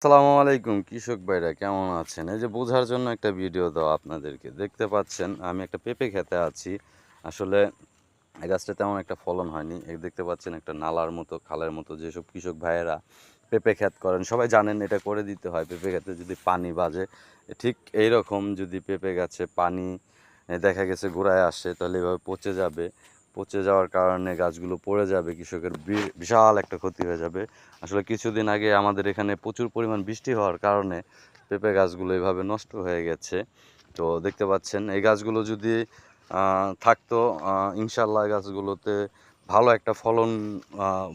আসসালামু আলাইকুম কৃষক ভাইরা কেমন আছেন? এই যে বোঝার জন্য একটা ভিডিও দেওয়া আপনাদেরকে। দেখতে পাচ্ছেন আমি একটা পেঁপে ক্ষেতে আছি। আসলে এই গাছটা তেমন একটা ফলন হয়নি। দেখতে পাচ্ছেন একটা নালার মতো, খালের মতো যেসব কৃষক ভাইয়েরা পেঁপে ক্ষেত করেন সবাই জানেন এটা করে দিতে হয়। পেঁপে ক্ষেতে যদি পানি বাজে ঠিক এইরকম যদি পেঁপে গাছে পানি দেখা গেছে গোড়ায় আসে তাহলে এভাবে পচে যাবে। পচে যাওয়ার কারণে গাছগুলো পড়ে যাবে। কৃষকের বিশাল একটা ক্ষতি হয়ে যাবে। আসলে কিছুদিন আগে আমাদের এখানে প্রচুর পরিমাণ বৃষ্টি হওয়ার কারণে পেঁপে গাছগুলো এভাবে নষ্ট হয়ে গেছে। তো দেখতে পাচ্ছেন এই গাছগুলো যদি থাকতো ইনশাআল্লাহ গাছগুলোতে ভালো একটা ফলন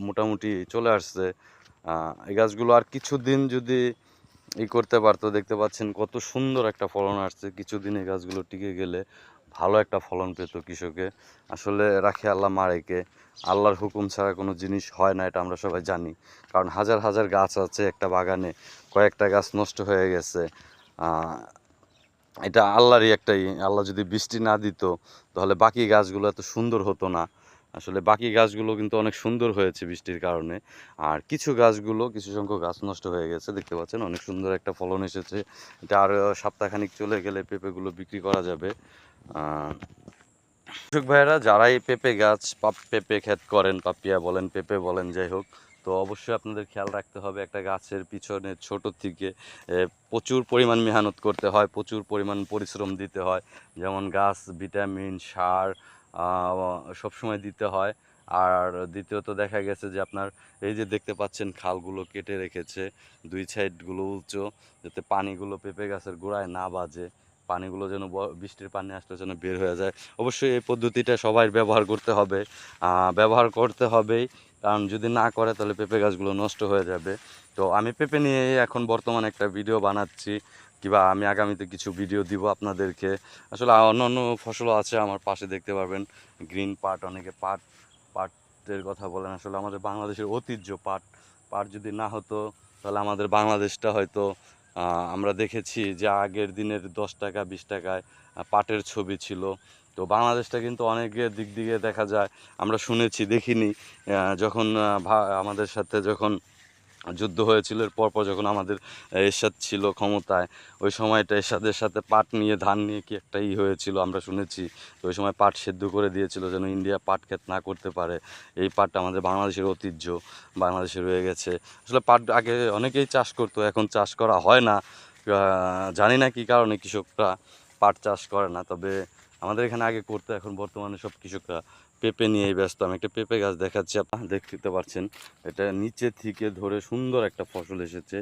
মোটামুটি চলে আসছে। এই গাছগুলো আর কিছুদিন যদি করতে পারতো দেখতে পাচ্ছেন কত সুন্দর একটা ফলন আসছে। কিছুদিন এই গাছগুলো টিকে গেলে ভালো একটা ফলন পেত কৃষকে। আসলে রাখে আল্লাহ মারেকে। আল্লাহর হুকুম ছাড়া কোনো জিনিস হয় না এটা আমরা সবাই জানি। কারণ হাজার হাজার গাছ আছে একটা বাগানে, কয়েকটা গাছ নষ্ট হয়ে গেছে। এটা আল্লাহরই একটাই, আল্লাহ যদি বৃষ্টি না দিত তাহলে বাকি গাছগুলো এত সুন্দর হতো না। আসলে বাকি গাছগুলো কিন্তু অনেক সুন্দর হয়েছে বৃষ্টির কারণে। আর কিছু গাছগুলো কিছু সংখ্যক গাছ নষ্ট হয়ে গেছে দেখতে পাচ্ছেন অনেক সুন্দর একটা ফলন এসেছে। এটা আরও সপ্তাহখানিক চলে গেলে পেঁপেগুলো বিক্রি করা যাবে। কৃষক ভাইয়েরা যারা এই পেঁপে গাছ পেঁপে ক্ষেত করেন, পাপিয়া বলেন পেঁপে বলেন যাই হোক, তো অবশ্যই আপনাদের খেয়াল রাখতে হবে একটা গাছের পিছনে ছোট থেকে প্রচুর পরিমাণ মেহনত করতে হয়, প্রচুর পরিমাণ পরিশ্রম দিতে হয়। যেমন গাছ ভিটামিন সার সবসময় দিতে হয়। আর দ্বিতীয়ত দেখা গেছে যে আপনার এই যে দেখতে পাচ্ছেন খালগুলো কেটে রেখেছে, দুই সাইডগুলো উঁচু, যাতে পানিগুলো পেঁপে গাছের গোড়ায় না বাজে, পানিগুলো যেন বৃষ্টির পানি আসলে যেন বের হয়ে যায়। অবশ্যই এই পদ্ধতিটা সবাই ব্যবহার করতে হবে, ব্যবহার করতে হবেই। কারণ যদি না করে তাহলে পেঁপে গাছগুলো নষ্ট হয়ে যাবে। তো আমি পেঁপে নিয়ে এখন বর্তমানে একটা ভিডিও বানাচ্ছি, কিংবা আমি আগামীতে কিছু ভিডিও দিব আপনাদেরকে। আসলে অন্য অন্য ফসলও আছে আমার পাশে দেখতে পারবেন, গ্রিন পাট, অনেকে পাটের কথা বলেন। আসলে আমাদের বাংলাদেশের ঐতিহ্য পাট। পাট যদি না হতো তাহলে আমাদের বাংলাদেশটা হয়তো আমরা দেখেছি যে আগের দিনের 10 টাকা 20 টাকায় পাটের ছবি ছিল। তো বাংলাদেশটা কিন্তু অনেকের দিক দিয়ে দেখা যায়, আমরা শুনেছি দেখিনি, যখন আমাদের সাথে যখন যুদ্ধ হয়েছিল এর পরপর যখন আমাদের এরশাদ ছিল ক্ষমতায়, ওই সময়টা এরশাদের সাথে পাট নিয়ে ধান নিয়ে কি একটা হয়েছিল আমরা শুনেছি। তো ওই সময় পাট সেদ্ধ করে দিয়েছিল যেন ইন্ডিয়া পাট ক্ষেত না করতে পারে। এই পাটটা আমাদের বাংলাদেশের ঐতিহ্য, বাংলাদেশে রয়ে গেছে। আসলে পাট আগে অনেকেই চাষ করতো, এখন চাষ করা হয় না। জানি না কী কারণে কৃষকরা পাট চাষ করে না, তবে আমাদের এখানে আগে করতো, এখন বর্তমানে সব কৃষকরা পেঁপে নিয়েই ব্যস্ত। আমি একটা পেঁপে গাছ দেখাচ্ছি, আপনারা দেখতে পাচ্ছেন এটা নিচে থেকে ধরে সুন্দর একটা ফসল এসেছে।